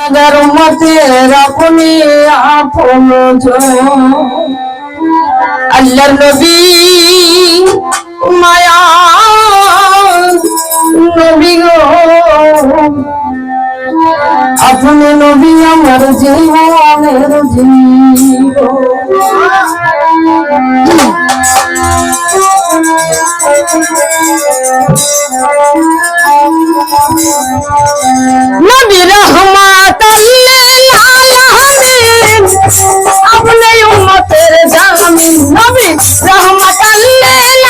नगर उम्मतेर अपने आपन जो अल्लाह नबी माया नबी गो अपने नबी अमर जीवनेर जीव नबी रहमत आलमीन अपने उम्मतेर जामीन नबी रहमत आलमीन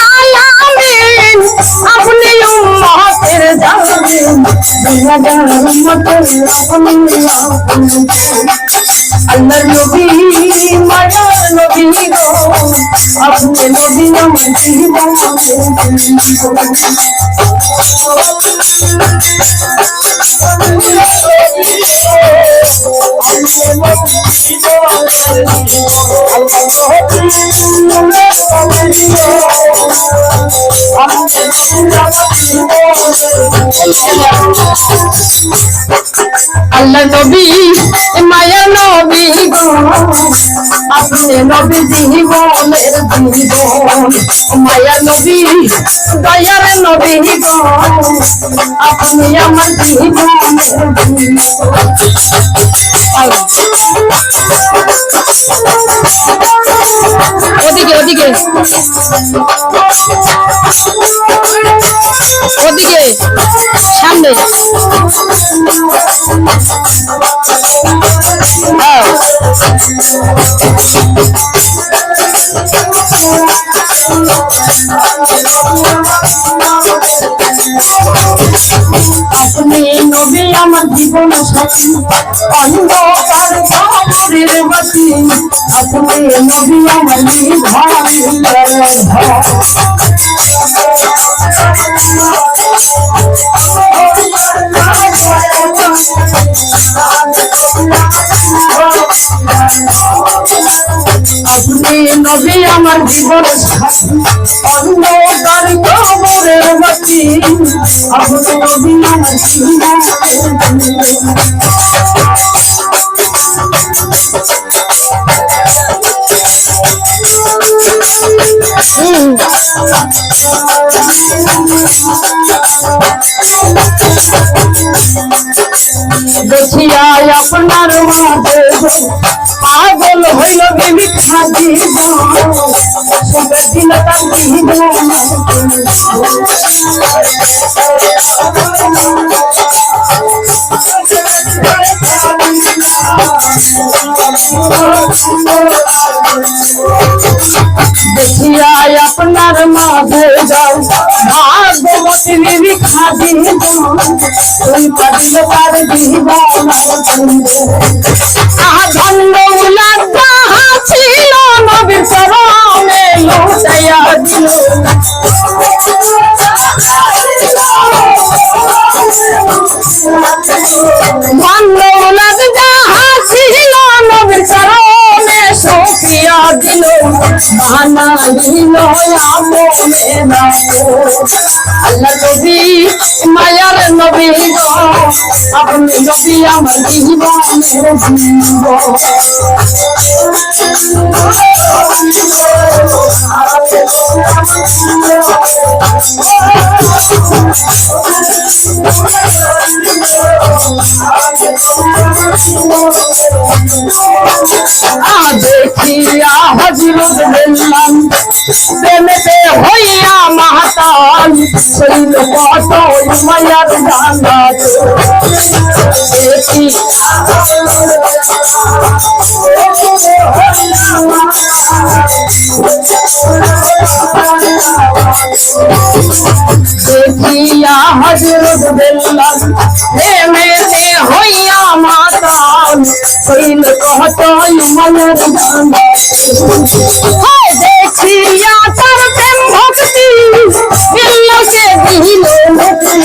अपने उम्मतेर जामीन नगर उम्मतेर अपने अल्लाह नबी माया नबी गो अपने नबी अमर अल्लाह नबी माया नबी गो अपने नबी जीवनेर जीवन माया नबी दयार नबी गो अपने अमर जीवनेर ओदिके ओदिके ओदिके सामने अपने नबी अमर जीवन साथी अंधकार कबरेर बाती अपने नबी अमर अपने नबी अमर जीवन साथी अंधकार कबरेर बाती अपने नबी अमर जीवन देखिया अपनार माঝে पागल হইল মিথ্যা জীবন সবে দিল তার জীবন देखिया अपनार माঝে যাও भागवती मिथ्या জীবন তুই পাদিল তার জীবন ধন্য উল্লাস ছিল নবীর চরণে লুটাইয়া দিল ধন্য উল্লাস ছিল নবীর চরণে সখিয়া দিল বানাইল আমলে আল্লাহ নবী মায়ার নবী গো আপনি নবী আমার জীবনের জীব দেখিয়া হযরত বেলাল প্রেমেতে হইয়া মাতাল শৈল কত মায়ার জানা देखिया हजरत बेलाल प्रेमेते हइया माताल शैल कत मायार जाना देखिया तार प्रेम भक्ति दिल के दिल मुक्ति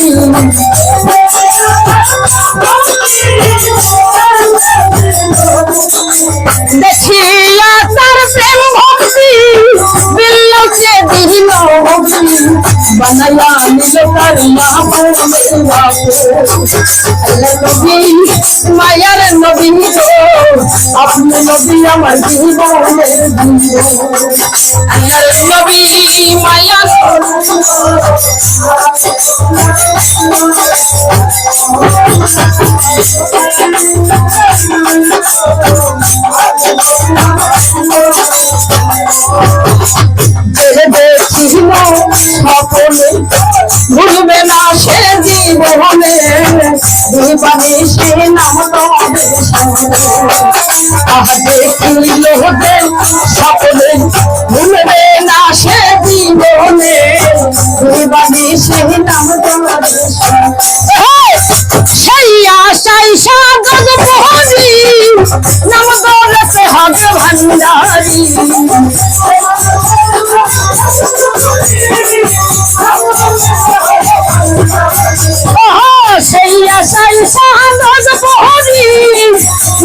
देखिया तार प्रेम भक्ति दिल के दिल मुक्ति बनाया नीलो करना मेरा अल्लाह नबी मायार नबी गो अपने नबी अमर जीवन अल्लाह नबी मायार ভুলবে না সে জীবনে দিবানি সে নাম দেখিল সকলে ভুলবে না সে জীবনে দিবানি সে নাম সেই আশাই সাগর বহরি নাম দৌলতে হবে ভান্ডারি সেই আশাই সাগর বহরি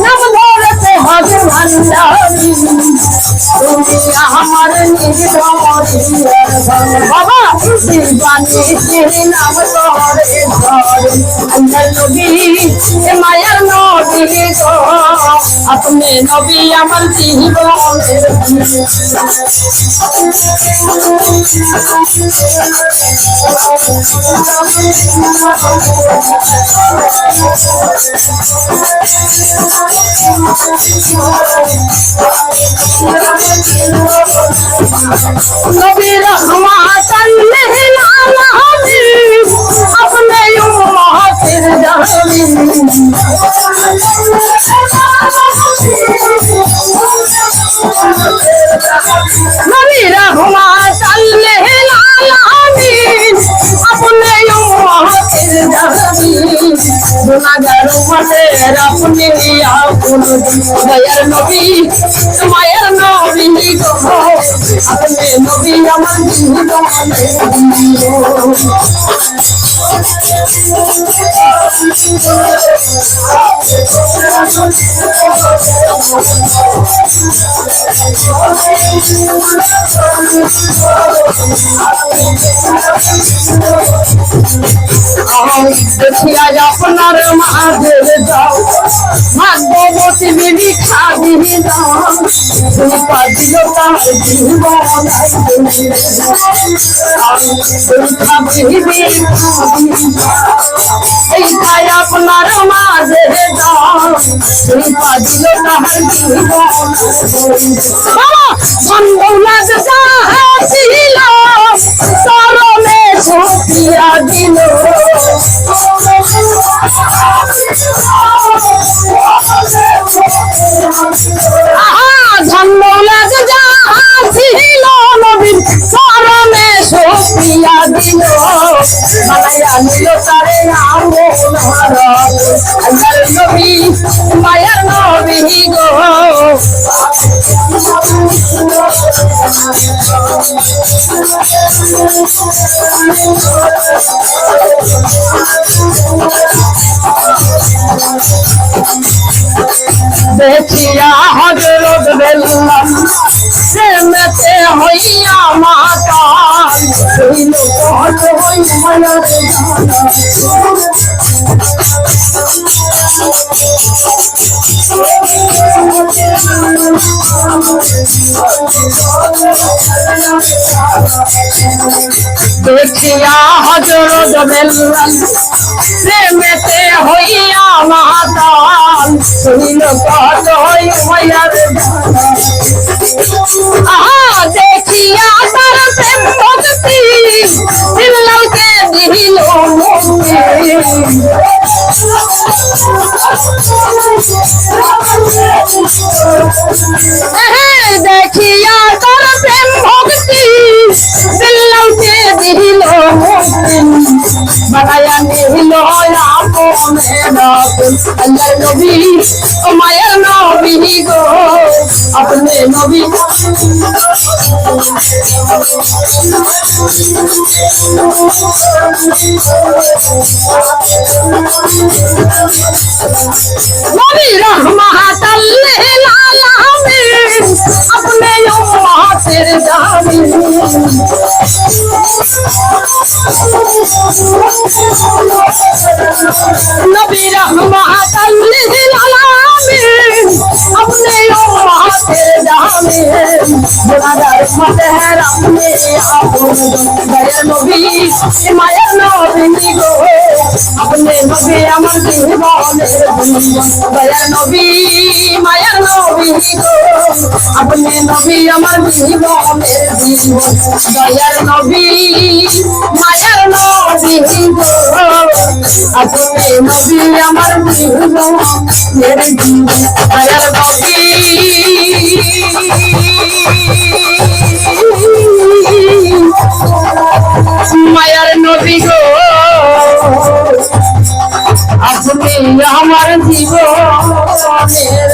নাম দৌলতে হবে ভান্ডারি তুমি আমার নির্ভরি বাবা দিবানি নাম তোরে ধরে अल्लाह नबी मायार नबी गो अपने नबी अमर जीवन नबी रहमत लिल आलमीन अपने उम्मत जामी नबी रहमत लिल आलमीन अपने उम्मत जामी गुनाहगार उम्मतेर अपने आपन दयार नबी मायार नबी गो अपने नबी अमर जीवन देखिया अपनार महादेव जाओ भाग्यवती बीबी खादी जाओ पा दिलो तार जीवन আপনার মাঝে পা দিল তাহার ছিল চরণে সপিয়া দিল ধন্যবাদ যাহা ছিল নবীর চরণে সপিয়া দিল বানাইয়া নিল তারে আমল ভারত আল্লাহর নবী মায়ার নবী গো देखिया हजरत बेल्लम प्रेमते होइया माता हइल कहत होई मयर देखिया हजरत बेल्लम प्रेमते होइया माता हइल कहत होई मयर देखिया तार प्रेम भक्ति दिल के दिल देखिया तार प्रेम भक्ति दिल के दिल बनाया नीलो अल्लाह नबी माया नबी गो अपने नबी नबी रहमत लिल आलमीन अपने उम्मत जामी नबी रहमत लिल आलमीन अपने उम्मत जाने बड़ा रहमत है अपने आपन दया नबी माया नबी गो अपने नबी अमर दीवाने दया नबी माया नबी गो अपने नबी अमर दीवाने दया नबी माया नबी गो अपने नबी अमर मेरे दया नबी मायर नबी गो अपने আমার জীবনের